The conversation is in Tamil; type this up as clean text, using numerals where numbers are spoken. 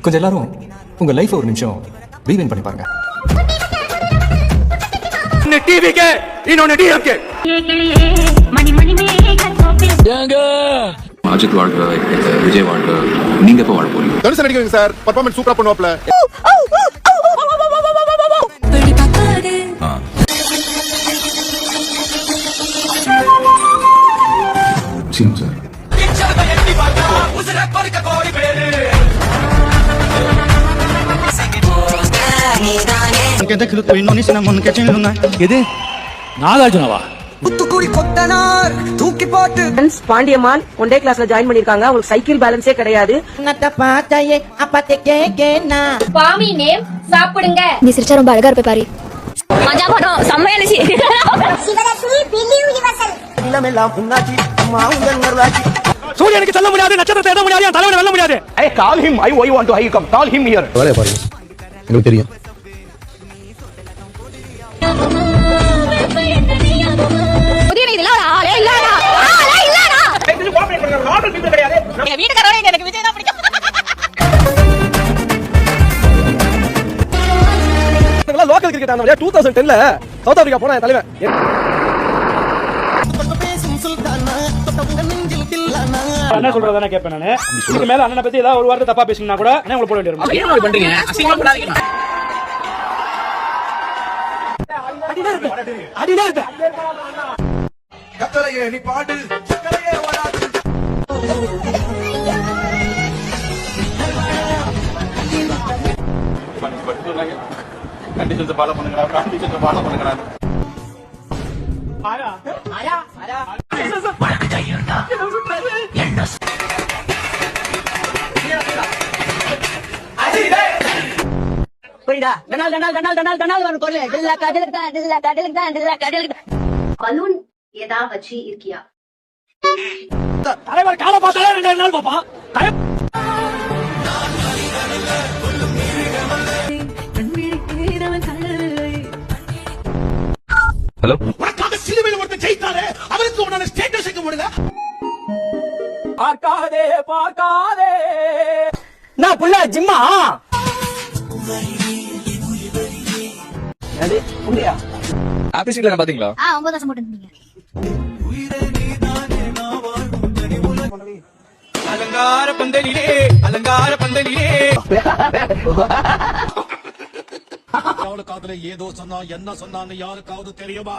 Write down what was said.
கொஞ்சம் எல்லாரும் உங்க லைஃப் ஒரு நிமிஷம் ரீவைண்ட் பண்ணி பாருங்க. टीवी के इन्होंने डीएम के அஜித் வாழ்க, விஜய் வாழ்க. நீங்க எப்ப வாழ போறீங்க? தனுஷ் நடிக்கிறீங்க சார், பெர்ஃபார்மன்ஸ் சூப்பரா பண்ணுவாப்ல. Seam sir. எது நாகார்ஜுனவா? பாண்டியம்மாள் ஒன் டே கிளாஸ்ல ஜாயின் பண்ணிருக்காங்க. அவங்களுக்கு சைக்கிள் பேலன்ஸே கிடையாது. பாமி நேம் சாப்பிடுங்க. நீ சிரிச்சா ரொம்ப அழகா இருப்ப பாரு. மஜா படம் செம்மையா இருந்துச்சு. சூரியனுக்கு சொல்ல முடியாது, நட்சத்திரத்தை எண்ண முடியாது, தலைவனை வெல்ல முடியாது. I call him. I want to come. Call him here. வேலைய பாருங்க, எனக்கு தெரியும். உதயநிதி இதெல்லாம் ஆளே இல்லடா. ஆளே இல்லடா. இது கோஆபரேட் பண்ணுங்க. நார்மல் பீப்பிள் கிடையாது. எங்க வீட்டுக்காரரே எனக்கு விஜய் தான் பிடிக்கும். இதெல்லாம் லோக்கல் கிரிக்கெட் ஆனவங்க 2010ல சவுத் ஆப்பிரிக்கா போன தலைவன். என்ன சொல்றதானே கேட்பேன் நானு. இதுக்கு மேல அண்ணனை பத்தி ஏதாவது ஒரு வார்த்தை தப்பா பேசினா கூட அண்ணன் உங்களை போட வேண்டியது. என்ன மாதிரி பண்றீங்க? அசிங்கமா பண்ணாதீங்க. அடிடா இருப்ப. கத்தலையே நீ பாடு, சக்கரையே வராது. கண்டிஷன்ஸ் ஃபாலோ பண்ணுங்கடா. கண்டிஷன்ஸ் ஃபாலோ பண்ணுங்கடா. பலூன் ஏதா வச்சி இருக்கியா? தலைவர் கால பார்த்தாலே 2 நாள் பாப்பான். ஹலோ. உனக்காக சிலுவையில் ஒருத்தன் ஜெயித்தாரே, அவருக்கு உன்னால ஸ்டேட்டஸ் வைக்க முடியல. பார்க்காதே பார்க்காதே. நான் புள்ள ஜிம்மா. அடி புள்ளையா? ஆபீஸ்ல பாத்தீங்களா? 9 வருஷம் போட்டுருந்தீங்க. அலங்கார பந்தலிலே, அலங்கார பந்தலிலே. காதுல ஏதோ சொன்னா, என்ன சொன்னான்னு யாருக்காவது தெரியுமா?